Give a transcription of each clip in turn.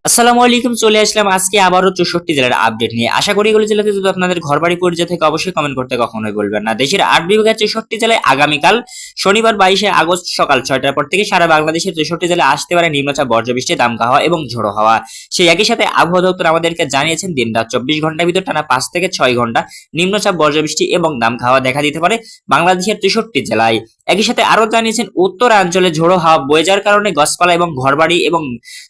আসসালামু আলাইকুম, চলে আসলাম আজকে আবারও 64 জেলার আপডেট নিয়ে। আশা করি এগুলো জেলাতে যদি আপনাদের ঘরবাড়ি পরিচয় থেকে অবশ্যই কমেন্ট করতে কখনোই বলবেন না। দেশের 8 বিভাগের 64 জেলায় আগামীকাল শনিবার 22শে আগস্ট সকাল 6টার পর থেকে সারা বাংলাদেশের 64 জেলায় আসতে পারে নিম্নচাপ, বজ্রবৃষ্টি, দামকা হাওয়া এবং ঝোড়ো হাওয়া। সেই একই সাথে আবহাওয়া দপ্তর আমাদেরকে জানিয়েছেন দিন-রাত 24 ঘন্টার ভিতর টানা 5 থেকে 6 ঘন্টা নিম্নচাপ, বজ্রবৃষ্টি এবং দামকা হাওয়া দেখা দিতে পারে বাংলাদেশের 63 জেলায়। একই সাথে আরো জানিয়েছেন উত্তরাঞ্চলে ঝোড়ো হাওয়া বয়ে যাওয়ার কারণে গাছপালা এবং ঘরবাড়ি এবং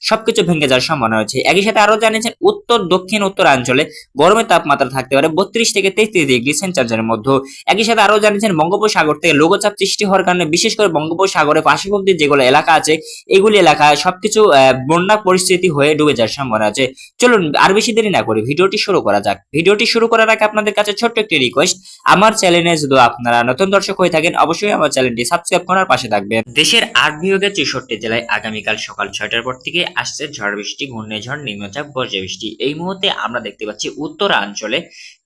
সবকিছু ভেঙে যাওয়ার সম্ভাবনা রয়েছে। একই সাথে আরো জানিয়েছেন উত্তর দক্ষিণ উত্তরাঞ্চলে গরমের তাপমাত্রা থাকতে পারে 32 থেকে 33 ডিগ্রি সেলসিয়াসের মধ্যে। একই সাথে আরো জানিয়েছেন বঙ্গোপসাগর থেকে লঘুচাপ সৃষ্টি হওয়ার কারণে বিশেষ করে বঙ্গোপসাগরের পার্শ্ববর্তী যেগুলো এলাকা আছে এগুলি এলাকায় সবকিছু বন্যা পরিস্থিতি হয়ে ডুবে যাওয়ার সম্ভাবনা আছে। চলুন আর বেশি দেরি না করে ভিডিওটি শুরু করা যাক। ভিডিওটি শুরু করার আগে আপনাদের কাছে ছোট্ট একটি রিকোয়েস্ট, আমার চ্যানেলে যদি আপনারা নতুন দর্শক হয়ে থাকেন অবশ্যই আমার চ্যানেলটি সাবস্ক্রাইব করার পাশে থাকবেন। দেশের 8 বিভাগের 64 জেলায় আগামীকাল সকাল 6টার পর থেকে আসছে ঝড় বৃষ্টি, ঘূর্ণিঝড়, নিম্নচাপ, বজ্রবৃষ্টি। এই মুহূর্তে আমরা দেখতে পাচ্ছি উত্তরাঞ্চলে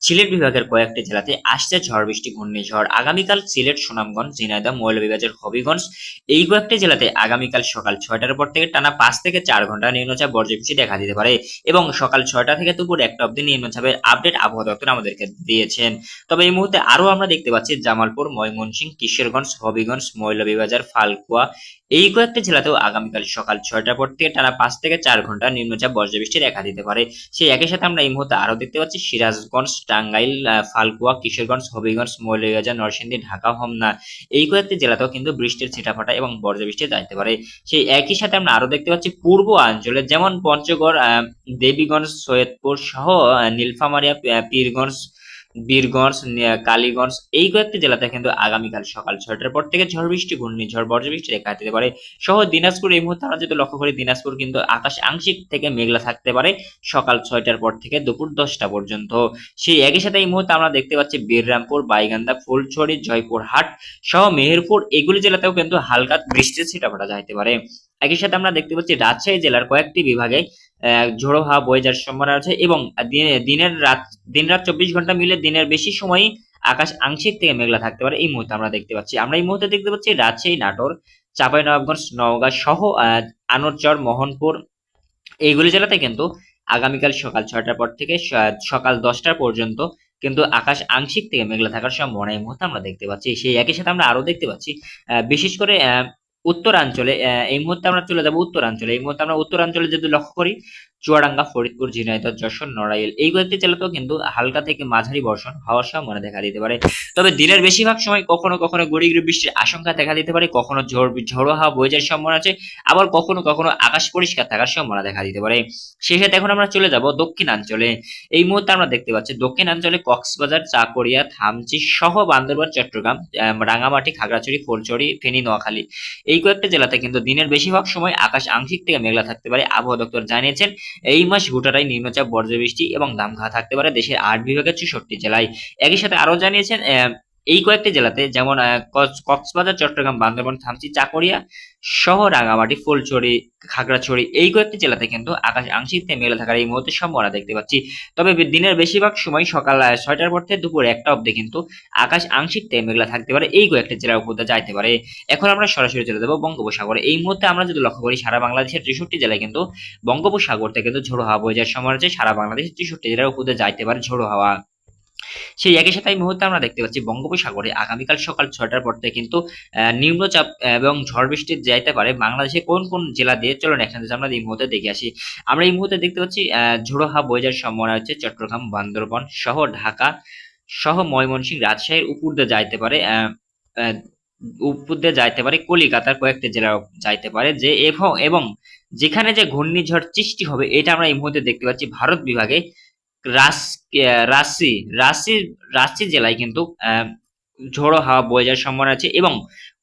সিলেট বিভাগের কয়েকটি জেলাতে আসছে ঝড় বৃষ্টি, ঘূর্ণিঝড়। আগামীকাল সিলেট, সুনামগঞ্জ, ঝিনাইদহ, মৌলভীবাজার, হবিগঞ্জ এই কয়েকটি জেলাতে আগামীকাল সকাল 6টার পর থেকে টানা 5 থেকে 4 ঘন্টা নিম্নচাপ, বজ্রবৃষ্টি দেখা দিতে পারে এবং সকাল 6টা থেকে দুপুর 1টা অবধি নিম্নচাপের আপডেট আবহাওয়া দপ্তর আমাদেরকে দিয়েছেন। তবে এই মুহূর্তে আরো আমরা দেখতে পাচ্ছি জামালপুর, ময়মনসিংহ, কিশোরগঞ্জ, হবিগঞ্জ, মৌলভীবাজার, ফালকুয়া এই কয়েকটি জেলাতেও আগামীকাল সকাল 6টার পর থেকে টানা 5 থেকে 4 ঘন্টা নিম্নচাপ, বজ্রবৃষ্টি দেখা দিতে পারে। সেই একই সাথে আমরা এই মুহূর্তে আরো দেখতে পাচ্ছি সিরাজগঞ্জ, টাঙ্গাইল, ফালকুয়া, কিশোরগঞ্জ, হবিগঞ্জ, মৌলভীবাজার, নরসিংদী, ঢাকা, হোমনা এই কয়েকটি জেলাতেও কিন্তু বৃষ্টির ছিটাফাটা এবং বজ্রবৃষ্টি যাইতে পারে। সেই একই সাথে আমরা আরো দেখতে পাচ্ছি পূর্ব অঞ্চলে যেমন পঞ্চগড়, দেবীগঞ্জ, সৈয়দপুর সহ নীলফামারীয়া, পীরগঞ্জ, বীরগঞ্জ, কালীগঞ্জ এই কয়েকটি জেলাতে কিন্তু আগামীকাল সকাল 6টার পর থেকে ঝড় বৃষ্টি, ঘূর্ণিঝড়, বজ্রবৃষ্টি দেখা দিতে পারে। সহ দিনাজপুর এই মুহূর্তে আমরা যদি লক্ষ্য করি দিনাজপুর কিন্তু আকাশ আংশিক থেকে মেঘলা থাকতে পারে সকাল 6টার পর থেকে দুপুর 10টা পর্যন্ত। সেই একই সাথে এই মুহূর্তে আমরা দেখতে পাচ্ছি বীররামপুর, বাইগান্দা, ফুলছড়ি, জয়পুরহাট সহ মেহেরপুর এগুলি জেলাতেও কিন্তু হালকা বৃষ্টির ছিটাফাটা যাইতে পারে। একই সাথে আমরা দেখতে পাচ্ছি রাজশাহী জেলার কয়েকটি বিভাগে ঝোড়ো হাওয়া বয়ে যাওয়ার সম্ভাবনা আছে এবং দিন রাত 24 ঘন্টা মিলে দিনের বেশি সময় আকাশ আংশিক থেকে মেঘলা থাকতে পারে এই মুহূর্তে আমরা দেখতে পাচ্ছি। আমরা এই মুহূর্তে দেখতে পাচ্ছি রাজশাহী, নাটোর, চাঁপাইনবাবগঞ্জ, নওগাঁ সহ আনোয়ারচর, মোহনপুর এইগুলি জেলাতে কিন্তু আগামীকাল সকাল 6টার পর থেকে সকাল 10টা পর্যন্ত কিন্তু আকাশ আংশিক থেকে মেঘলা থাকার সম্ভাবনা এই মুহূর্তে আমরা দেখতে পাচ্ছি। সেই একই সাথে আমরা আরো দেখতে পাচ্ছি বিশেষ করে উত্তরাঞ্চলে এই মুহূর্তে আমরা চলে যাব উত্তরাঞ্চলে। এই মুহূর্তে আমরা উত্তরাঞ্চলে যদি লক্ষ্য করি চুয়াডাঙ্গা, ফরিদপুর, ঝিনাইদহ, যশোর, নড়াইল এই কয়েকটি জেলাতেও কিন্তু হালকা থেকে মাঝারি বর্ষণ হওয়ার সম্ভাবনা দেখা দিতে পারে। তবে দিনের বেশিরভাগ সময় কখনো কখনো গুড়ি গুড়ি বৃষ্টির আশঙ্কা দেখা দিতে পারে, কখনো ঝোড়ো হাওয়া বয়ে যাওয়ার সম্ভাবনা আছে, আবার কখনো কখনো আকাশ পরিষ্কার থাকার সম্ভাবনা দেখা দিতে পারে। সেই সাথে এখন আমরা চলে যাব দক্ষিণাঞ্চলে। এই মুহূর্তে আমরা দেখতে পাচ্ছি দক্ষিণাঞ্চলে কক্সবাজার, চাকুরিয়া, থামচি সহ বান্দরবান, চট্টগ্রাম, রাঙামাটি, খাগড়াছড়ি, ফুলছড়ি, ফেনী, নোয়াখালী এই কয়েকটা জেলাতে কিন্তু দিনের বেশিরভাগ সময় আকাশ আংশিক থেকে মেঘলা থাকতে পারে। আবহাওয়া দপ্তর জানিয়েছেন এই মাস গোটাটাই নিম্নচাপ, বজ্রবৃষ্টি এবং দামকা থাকতে পারে দেশের 8 বিভাগের 64 জেলায়। একই সাথে আরো জানিয়েছেন এই কয়েকটি জেলাতে যেমন কক্সবাজার, চট্টগ্রাম, বান্দরবান, থামচি, চাকুরিয়া সহ রাঙামাটি, ফুলছড়ি, খাগড়াছড়ি এই কয়েকটি জেলাতে কিন্তু আকাশ আংশিক থেকে মেঘলা থাকার এই মুহূর্তে সম্ভাবনা দেখতে পাচ্ছি। তবে দিনের বেশিরভাগ সময় সকাল 6টার পর থেকে দুপুর 1টা অবধি কিন্তু আকাশ আংশিক থেকে মেঘলা থাকতে পারে এই কয়েকটি জেলার উপর দিয়ে যাইতে পারে। এখন আমরা সরাসরি চলে যাবো বঙ্গোপসাগরে। এই মুহূর্তে আমরা যদি লক্ষ্য করি সারা বাংলাদেশের 63 জেলায় কিন্তু বঙ্গোপসাগর থেকে কিন্তু ঝোড়ো হাওয়া বয়ে যাওয়ার সম্ভাবনা আছে। সারা বাংলাদেশের 63 জেলার উপর দিয়ে যাইতে পারে ঝোড়ো হাওয়া। সেই একই সাথে এই মুহূর্তে আমরা দেখতে পাচ্ছি বঙ্গোপসাগরে আগামীকাল সকাল 6টার পর থেকে কিন্তু নিম্নচাপ এবং ঝড় বৃষ্টি যাইতে পারে বাংলাদেশে কোন কোন জেলা দিয়ে। চলুন একসাথে আমরা এই মুহূর্তে দেখে আসি। আমরা এই মুহূর্তে দেখতে পাচ্ছি ঝোড়ো হাওয়া বয়ে যাওয়ার সম্ভাবনা হচ্ছে চট্টগ্রাম, বান্দরবান সহ ঢাকা সহ ময়মনসিংহ, রাজশাহীর উপর দিয়ে যাইতে পারে, উপর দিয়ে যাইতে পারে কলিকাতার কয়েকটি জেলা যাইতে পারে যে এবং যেখানে যে ঘূর্ণিঝড় সৃষ্টি হবে এটা আমরা এই মুহূর্তে দেখতে পাচ্ছি ভারত বিভাগে রাঁচি রাঁচি রাঁচি জেলায় কিন্তু ঝোড়ো হাওয়া বয়ে যাওয়ার সম্ভাবনা আছে এবং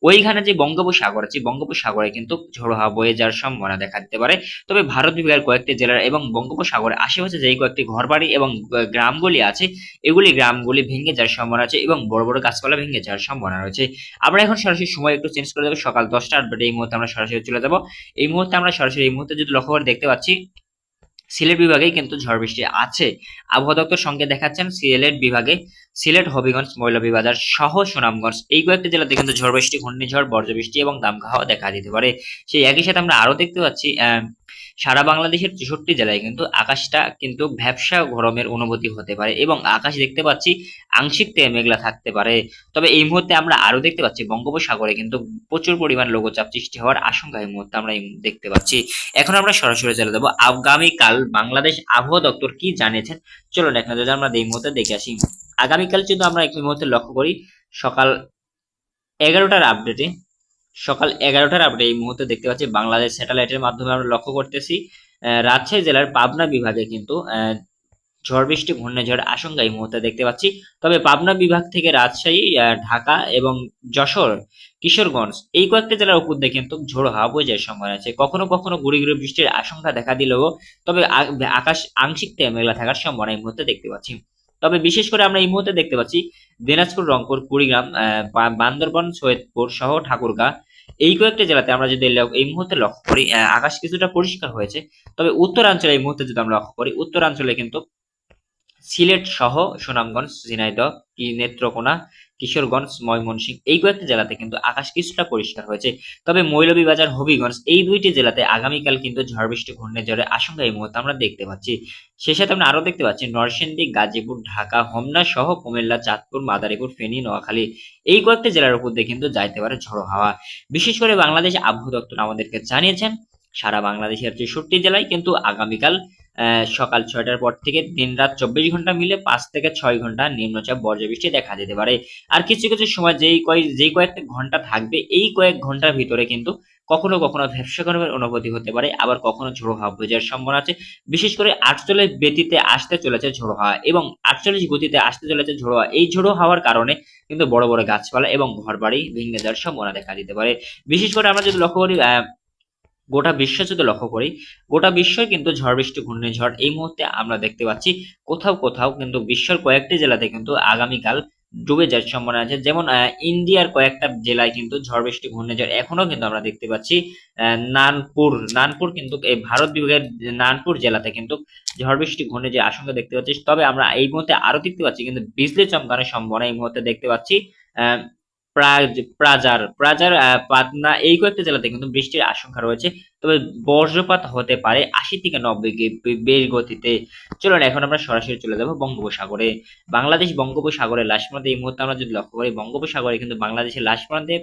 ওইখানে যে বঙ্গোপসাগর আছে বঙ্গোপসাগরে কিন্তু ঝোড়ো হাওয়া বয়ে যাওয়ার সম্ভাবনা দেখা দিতে পারে। তবে ভারত বিভাগের কয়েকটি জেলার এবং বঙ্গোপসাগরের আশেপাশে যে কয়েকটি ঘরবাড়ি এবং গ্রামগুলি আছে এগুলি গ্রামগুলি ভেঙে যাওয়ার সম্ভাবনা আছে এবং বড় বড় গাছপালা ভেঙে যাওয়ার সম্ভাবনা রয়েছে। আমরা এখন সরাসরি সময় একটু চেঞ্জ করে দেবো, সকাল 10টার আপডেট এই মুহূর্তে আমরা সরাসরি চলে যাবো। এই মুহূর্তে আমরা সরাসরি এই মুহূর্তে যদি লক্ষ্য করে দেখতে পাচ্ছি সিলেট বিভাগে কিন্তু ঝড় বৃষ্টি আছে। আবহাওয়া দপ্তর সঙ্গে দেখাচ্ছেন সিলেট বিভাগে সিলেট, হবিগঞ্জ, মৌলভীবাজার সহ সুনামগঞ্জ এই কয়েকটি জেলাতে কিন্তু ঝড় বৃষ্টি, ঘূর্ণিঝড়, বজ্রবৃষ্টি এবং দামকা হাওয়া দেখা দিতে পারে। সেই একই সাথে আমরা আরো দেখতে পাচ্ছি সারা বাংলাদেশের 64 জেলায় কিন্তু আকাশটা কিন্তু ভ্যাপসা গরমের অনুভূতি হতে পারে এবং আকাশ দেখতে পাচ্ছি আংশিক থেকে মেঘলা থাকতে পারে। তবে এই মুহূর্তে আমরা আরো দেখতে পাচ্ছি বঙ্গোপসাগরে কিন্তু প্রচুর পরিমাণ লঘুচাপ সৃষ্টি হওয়ার আশঙ্কা এই মুহূর্তে আমরা দেখতে পাচ্ছি। এখন আমরা সরাসরি চলে যাবো আগামীকাল বাংলাদেশ আবহাওয়া দপ্তর কি জানিয়েছেন। চলুন এক নজরে আমরা এই মুহূর্তে দেখে আসি। আগামীকাল যদি আমরা এক মুহূর্তে লক্ষ্য করি সকাল 11টার আপডেটে, এই মুহূর্তে দেখতে পাচ্ছি বাংলাদেশ স্যাটেলাইটের মাধ্যমে আমরা লক্ষ্য করতেছি রাজশাহী জেলার পাবনা বিভাগে কিন্তু ঝড় বৃষ্টি ঘূর্ণিঝড় আশঙ্কা এই মুহূর্তে দেখতে পাচ্ছি। তবে পাবনা বিভাগ থেকে রাজশাহী, ঢাকা এবং যশোর, কিশোরগঞ্জ এই কয়েকটা জেলার উপর দিয়ে কিন্তু ঝোড়ো হাওয়া বয়ে যাওয়ার সম্ভাবনা আছে। কখনো কখনো গুড়ি গুড়ি বৃষ্টির আশঙ্কা দেখা দিলেও তবে আকাশ আংশিক থেকে মেঘলা থাকার সম্ভাবনা এই মুহূর্তে দেখতে পাচ্ছি। তবে বিশেষ করে আমরা এই মুহূর্তে দেখতে পাচ্ছি দিনাজপুর, রংপুর, কুড়িগ্রাম, বান্দরবান, সৈয়দপুর সহ ঠাকুরগাঁ এই কয়েকটা জেলাতে আমরা যদি এই মুহূর্তে লক্ষ্য করি আকাশ কিছুটা পরিষ্কার হয়েছে। তবে উত্তরাঞ্চলে এই মুহূর্তে যদি আমরা লক্ষ্য করি উত্তরাঞ্চলে কিন্তু সিলেট সহ সুনামগঞ্জ, ঝিনাইদহ, নেত্রকোনা, কিশোরগঞ্জ, ময়মনসিংহ এই কয়েকটি জেলাতে কিন্তু আকাশ কিছুটা পরিষ্কার হয়েছে। তবে মৌলভীবাজার, হবিগঞ্জ এই দুইটি জেলাতে আগামীকাল কিন্তু ঝড় বৃষ্টি ঘূর্ণিঝড়ের আশঙ্কা এই মুহূর্তে আমরা দেখতে পাচ্ছি। সেই সাথে আমরা আরো দেখতে পাচ্ছি নরসিংদী, গাজীপুর, ঢাকা, হোমনা সহ কুমিল্লা, চাঁদপুর, মাদারীপুর, ফেনী, নোয়াখালী এই কয়েকটি জেলার উপর দিয়ে কিন্তু যাইতে পারে ঝোড়ো হাওয়া। বিশেষ করে বাংলাদেশ আবহাওয়া দপ্তর আমাদেরকে জানিয়েছেন সারা বাংলাদেশের 63 জেলায় কিন্তু আগামীকাল সকাল 6টার পর থেকে দিন রাত 24 ঘন্টা মিলে 5 থেকে 6 ঘন্টা নিম্নচাপ বজ্রবৃষ্টি দেখা যেতে পারে। আর কিছু কিছু সময় যেই কয়েকটা ঘন্টা থাকবে এই কয়েক ঘন্টার ভিতরে কিন্তু কখনো কখনো ভ্যাপসা গরমের অনুভূতি হতে পারে, আবার কখনো ঝোড়ো হাওয়া বয়ে যাওয়ার সম্ভাবনা আছে। বিশেষ করে 48 গতিতে আসতে চলেছে ঝোড়ো হাওয়া এবং 48 গতিতে আসতে চলেছে ঝোড়ো হাওয়া। এই ঝোড়ো হাওয়ার কারণে কিন্তু বড় বড় গাছপালা এবং ঘরবাড়ি ভেঙে যাওয়ার সম্ভাবনা দেখা দিতে পারে। বিশেষ করে আমরা যদি লক্ষ্য করি গোটা বিশ্ব যদি লক্ষ্য করি গোটা বিশ্বই কিন্তু ঝড় বৃষ্টি ঘূর্ণিঝড় এই মুহূর্তে আমরা দেখতে পাচ্ছি। কোথাও কোথাও কিন্তু বিশ্বের কয়েকটি জেলাতে কিন্তু আগামীকাল ডুবে যাওয়ার সম্ভাবনা আছে। যেমন ইন্ডিয়ার কয়েকটা জেলায় কিন্তু ঝড় বৃষ্টি ঘূর্ণিঝড় এখনো কিন্তু আমরা দেখতে পাচ্ছি। নানপুর কিন্তু এই ভারত বিভাগের নানপুর জেলাতে কিন্তু ঝড় বৃষ্টি ঘূর্ণিঝড় আশঙ্কা দেখতে পাচ্ছি। তবে আমরা এই মুহূর্তে আরো দেখতে পাচ্ছি কিন্তু বিজলি চমকানোর সম্ভাবনা এই মুহূর্তে দেখতে পাচ্ছি। আহ প্রাজার, পাটনা এই কয়েকটা জেলাতে কিন্তু বৃষ্টির আশঙ্কা রয়েছে। তবে বজ্রপাত হতে পারে 80 থেকে 90 বেশ গতিতে। চলুন এখন আমরা সরাসরি চলে যাব বঙ্গোপসাগরে। বাংলাদেশ বঙ্গোপসাগরের লাশ প্রান্তে এই মুহূর্তে আমরা যদি লক্ষ্য করি বঙ্গোপসাগরে কিন্তু বাংলাদেশের লাশ প্রান্তে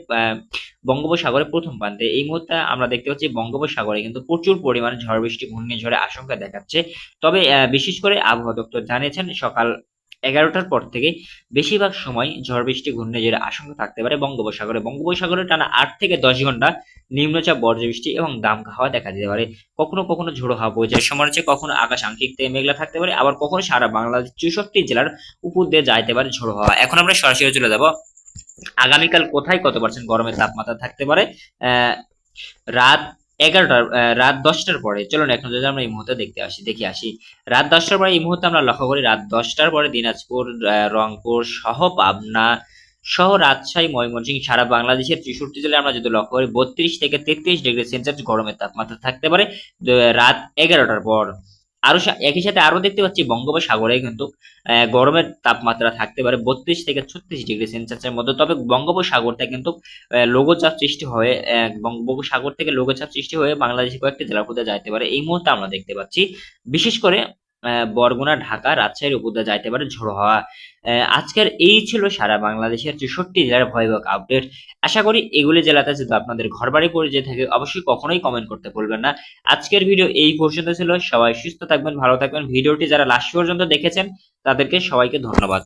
বঙ্গোপসাগরের প্রথম প্রান্তে এই মুহূর্তে আমরা দেখতে পাচ্ছি বঙ্গোপসাগরে কিন্তু প্রচুর পরিমাণে ঝড় বৃষ্টি ঘূর্ণিঝড়ের আশঙ্কা দেখাচ্ছে। তবে বিশেষ করে আবহাওয়া দপ্তর জানিয়েছেন সকাল 11টার পর থেকে বেশিরভাগ সময় ঝড় বৃষ্টি ঘূর্ণিঝড়ের আশঙ্কা থাকতে পারে বঙ্গোপসাগরে টানা 8 থেকে 10 ঘন্টা নিম্নচাপ বজ্রবৃষ্টি এবং দামকা হাওয়া দেখা দিতে পারে। কখনো কখনো ঝোড়ো হাওয়া বয়ে যাওয়ার সময় রয়েছে, কখনো আকাশ আংশিক থেকে মেঘলা থাকতে পারে, আবার কখনো সারা বাংলাদেশ 64 জেলার উপর দিয়ে যাইতে পারে ঝোড়ো হাওয়া। এখন আমরা সরাসরি চলে যাব আগামীকাল কোথায় কত পার্সেন্ট গরমের তাপমাত্রা থাকতে পারে রাত 11টার রাত 10টার পরে। চলুন এখন যদি আমরা এই মুহূর্তে দেখে আসি রাত 10টার পরে এই মুহূর্তে আমরা লক্ষ্য করি রাত 10টার পরে দিনাজপুর, রংপুর সহ পাবনা সহ রাজশাহী, ময়মনসিংহ সারা বাংলাদেশের 64 জেলায় আমরা যদি লক্ষ্য করি 32 থেকে 33 ডিগ্রি সেলসিয়াস গরমের তাপমাত্রা থাকতে পারে রাত 11টার পর। আরো একই সাথে আরো দেখতে পাচ্ছি বঙ্গোপসাগরে কিন্তু গরমের তাপমাত্রা থাকতে পারে 32 থেকে 36 ডিগ্রি সেলসিয়াসের মধ্যে। তবে বঙ্গোপসাগরটা কিন্তু লঘুচাপ সৃষ্টি হয়ে বঙ্গোপসাগর থেকে লঘুচাপ সৃষ্টি হয়ে বাংলাদেশের কয়েকটি জেলার উপরে যাইতে পারে এই মুহূর্তে আমরা দেখতে পাচ্ছি। বিশেষ করে বরগুনা, ঢাকা, রাজশাহীর উপর দিয়ে যাইতে পারে ঝোড়ো হাওয়া। আজকের এই ছিল সারা বাংলাদেশের 64 জেলার ভয়াবহ আপডেট। আশা করি এগুলি জেলাতে যদি আপনাদের ঘরবাড়ি পড়ে যেয়ে থাকে অবশ্যই কখনোই কমেন্ট করতে ভুলবেন না। আজকের ভিডিও এই পর্যন্ত ছিল। সবাই সুস্থ থাকবেন, ভালো থাকবেন। ভিডিওটি যারা লাস্ট পর্যন্ত দেখেছেন তাদেরকে সবাইকে ধন্যবাদ।